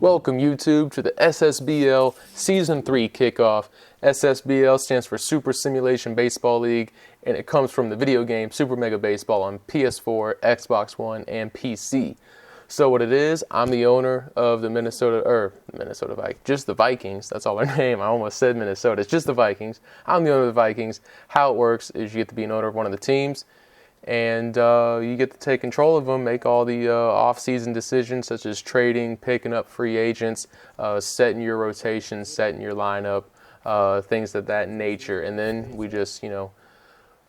Welcome YouTube to the SSBL Season 3 kickoff. SSBL stands for Super Simulation Baseball League, and it comes from the video game Super Mega Baseball on PS4, Xbox One, and PC. So what it is, I'm the owner of the just the Vikings. That's all their name. I almost said Minnesota. It's just the Vikings. I'm the owner of the Vikings. How it works is you get to be an owner of one of the teams, and you get to take control of them, make all the off-season decisions such as trading, picking up free agents, setting your rotation, setting your lineup, things of that nature. And then we just,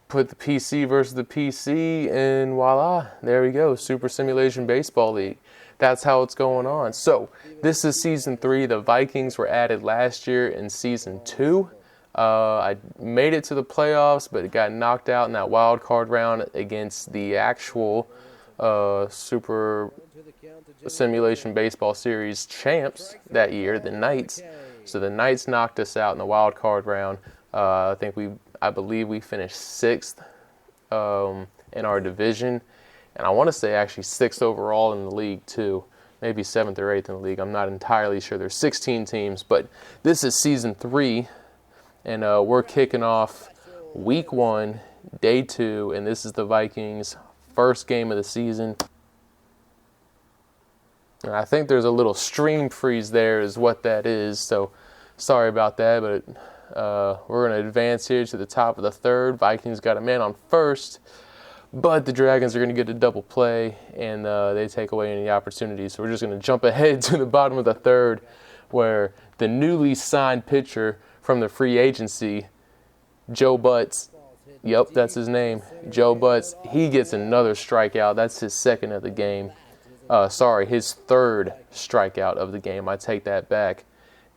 put the PC versus the PC, and voila, there we go, Super Simulation Baseball League. That's how it's going on. So this is Season 3. The Vikings were added last year in Season 2. I made it to the playoffs, but it got knocked out in that wild card round against the actual Super Simulation Baseball Series champs that year, the Knights. So the Knights knocked us out in the wild card round. I believe we finished 6th in our division, and I want to say actually 6th overall in the league too. Maybe 7th or 8th in the league. I'm not entirely sure. There's 16 teams, but this is Season 3. And we're kicking off Week 1, Day 2, and this is the Vikings' first game of the season. And I think there's a little stream freeze there is what that is, so sorry about that, but we're going to advance here to the top of the 3rd. Vikings got a man on first, but the Dragons are going to get a double play, and they take away any opportunities. So we're just going to jump ahead to the bottom of the 3rd, where the newly signed pitcher from the free agency, Joe Butts. Yep, that's his name, Joe Butts. He gets another strikeout. That's his 2nd of the game. His 3rd strikeout of the game. I take that back.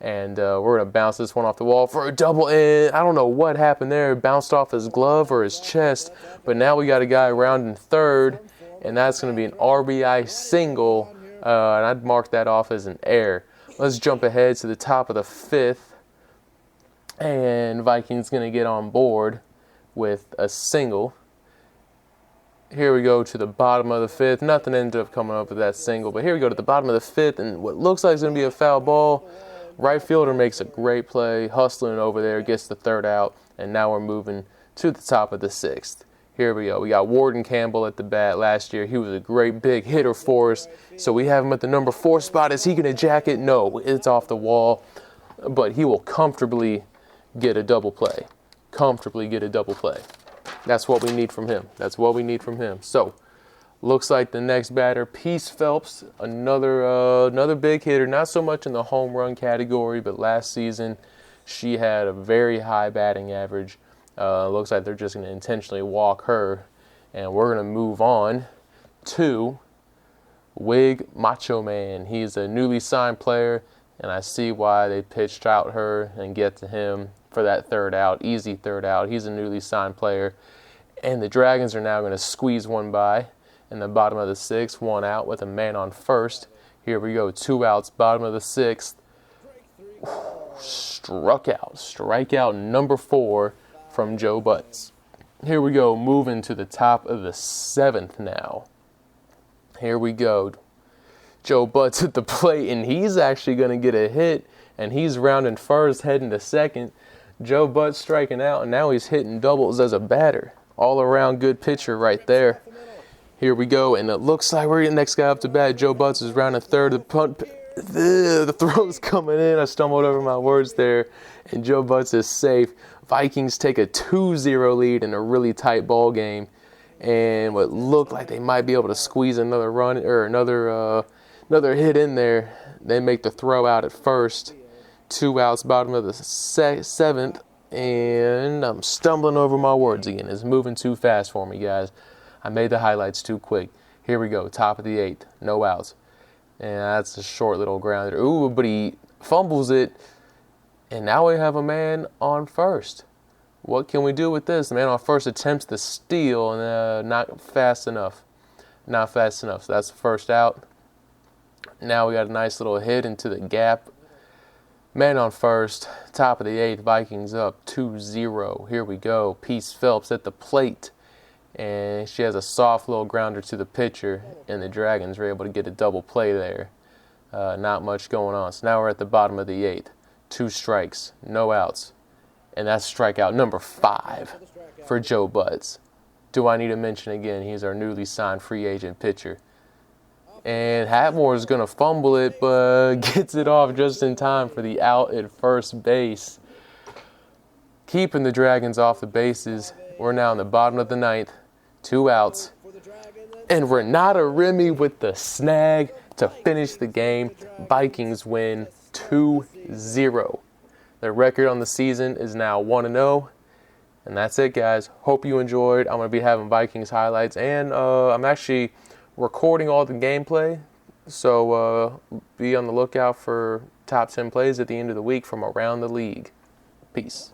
And we're going to bounce this one off the wall for a double. And I don't know what happened there. It bounced off his glove or his chest. But now we got a guy rounding 3rd, and that's going to be an RBI single. And I'd mark that off as an error. Let's jump ahead to the top of the 5th. And Vikings going to get on board with a single. Here we go to the bottom of the 5th. Nothing ended up coming up with that single. But here we go to the bottom of the 5th. And what looks like it's going to be a foul ball. Right fielder makes a great play. Hustling over there. Gets the 3rd out. And now we're moving to the top of the 6th. Here we go. We got Warden Campbell at the bat last year. He was a great big hitter for us. So we have him at the number 4 spot. Is he going to jack it? No. It's off the wall. But he will comfortably get a double play. Comfortably get a double play. That's what we need from him. That's what we need from him. So, looks like the next batter, Peace Phelps, another big hitter. Not so much in the home run category, but last season she had a very high batting average. Looks like they're just going to intentionally walk her. And we're going to move on to Wig Macho Man. He's a newly signed player, and I see why they pitched out her and get to him for that 3rd out, easy 3rd out. He's a newly signed player. And the Dragons are now going to squeeze one by in the bottom of the 6th, 1 out with a man on first. Here we go, 2 outs, bottom of the 6th. Struck out, strikeout number 4 from Joe Butts. Here we go, moving to the top of the 7th now. Here we go. Joe Butts at the plate, and he's actually going to get a hit, and he's rounding first, heading to 2nd. Joe Butts striking out, and now he's hitting doubles as a batter. All around good pitcher right there. Here we go, and it looks like we're getting the next guy up to bat. Joe Butts is rounding 3rd. The punt, the throw's coming in. I stumbled over my words there, and Joe Butts is safe. Vikings take a 2-0 lead in a really tight ball game, and what looked like they might be able to squeeze another run or another hit in there. They make the throw out at first. 2 outs, bottom of the 7th, and I'm stumbling over my words again. It's moving too fast for me, guys. I made the highlights too quick. Here we go, top of the 8th, no outs. And that's a short little grounder. Ooh, but he fumbles it, and now we have a man on first. What can we do with this? The man on first attempts to steal, and not fast enough. Not fast enough, so that's the 1st out. Now we got a nice little hit into the gap. Man on first, top of the 8th, Vikings up 2-0. Here we go. Peace Phelps at the plate. And she has a soft little grounder to the pitcher, and the Dragons were able to get a double play there. Not much going on. So now we're at the bottom of the 8th. 2 strikes, no outs. And that's strikeout number 5 for Joe Buds. Do I need to mention again, he's our newly signed free agent pitcher. And Hatmore is going to fumble it, but gets it off just in time for the out at first base. Keeping the Dragons off the bases. We're now in the bottom of the 9th. 2 outs. And Renata Remy with the snag to finish the game. Vikings win 2-0. Their record on the season is now 1-0. And that's it, guys. Hope you enjoyed. I'm going to be having Vikings highlights. And I'm actually recording all the gameplay. So be on the lookout for top 10 plays at the end of the week from around the league. Peace.